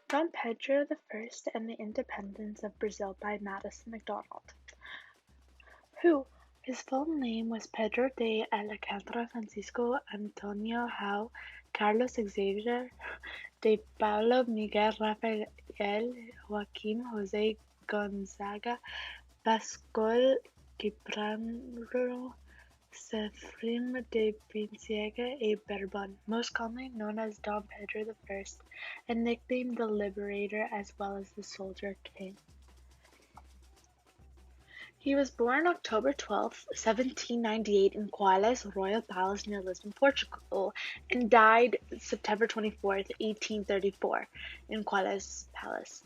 Dom Pedro I and the Independence of Brazil by Madison MacDonald, who his full name was Pedro de Alcantara Francisco Antonio João Carlos Xavier de Paulo Miguel Rafael Joaquim José Gonzaga Pascual Gibran Sephrim de Bisiega y Bourbon, most commonly known as Dom Pedro I, and nicknamed the Liberator as well as the Soldier King. He was born October 12, 1798 in Coile's Royal Palace near Lisbon, Portugal, and died September 24, 1834 in Coile's Palace.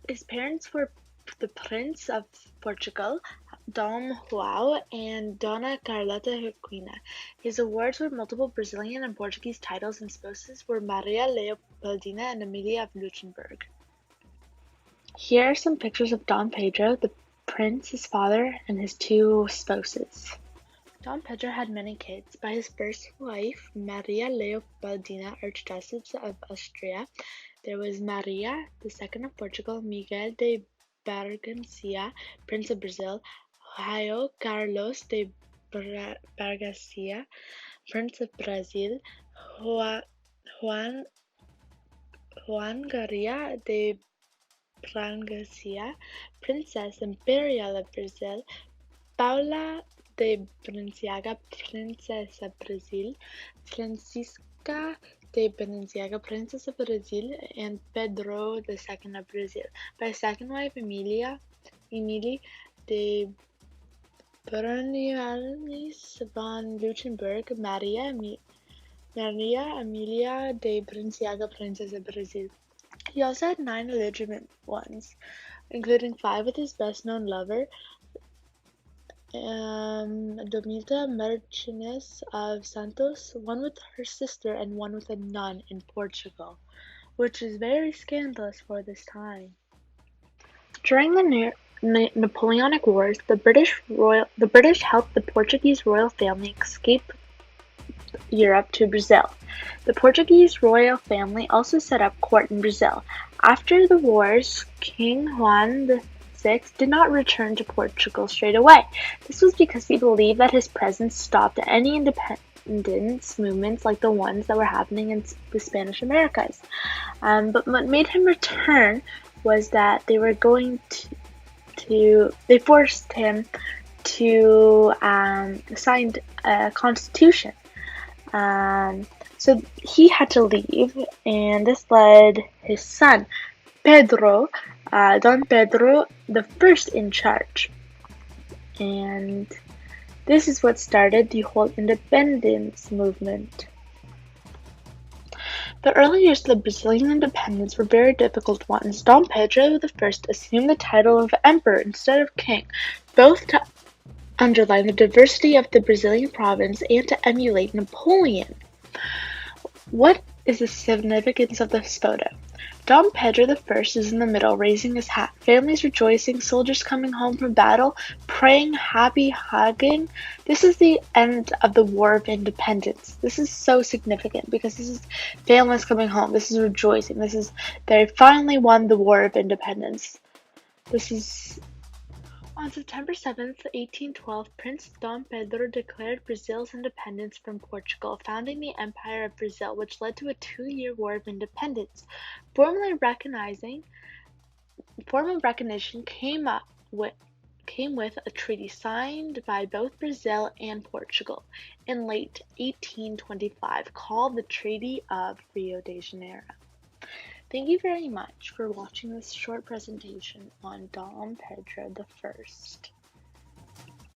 His parents were the Prince of Portugal, Dom João, and Dona Carlota Joaquina. His awards were multiple Brazilian and Portuguese titles, and spouses were Maria Leopoldina and Emilia of Luxembourg. Here are some pictures of Dom Pedro, the prince, his father, and his two spouses. Dom Pedro had many kids. By his first wife, Maria Leopoldina, Archduchess of Austria, there was Maria, the second of Portugal, Miguel de Bragança, Prince of Brazil, João Carlos de Bragança, Prince of Brazil, Juan Garia de Bragança, Princess Imperial of Brazil, Paula de Balenciaga, Princess of Brazil, Francisca de Balenciaga, Princess of Brazil, and Pedro II of Brazil. By his second wife, Emily de Berenice von Luxembourg, Maria Emilia de Balenciaga, Princess of Brazil. He also had 9 illegitimate ones, including 5 with his best-known lover, Domita Martinez of Santos, 1 with her sister, and 1 with a nun in Portugal, which is very scandalous for this time. During the Napoleonic Wars, the British helped the Portuguese royal family escape Europe to Brazil. The Portuguese royal family also set up court in Brazil. After the wars, King Juan VI did not return to Portugal straight away. This was because he believed that his presence stopped any independence movements like the ones that were happening in the Spanish Americas. But what made him return was that they were going they forced him to sign a constitution. So he had to leave, and this led his son, Pedro, Don Pedro I, in charge. And this is what started the whole independence movement. The early years of the Brazilian independence were very difficult ones. Dom Pedro I assumed the title of emperor instead of king, both to underline the diversity of the Brazilian province and to emulate Napoleon. What is the significance of this photo? Dom Pedro I is in the middle, raising his hat. Families rejoicing, soldiers coming home from battle, praying, happy, hugging. This is the end of the War of Independence. This is so significant because this is families coming home. This is rejoicing. They finally won the War of Independence. On September 7th, 1812, Prince Dom Pedro declared Brazil's independence from Portugal, founding the Empire of Brazil, which led to a 2-year war of independence. Formal recognition came with a treaty signed by both Brazil and Portugal in late 1825 called the Treaty of Rio de Janeiro. Thank you very much for watching this short presentation on Dom Pedro I.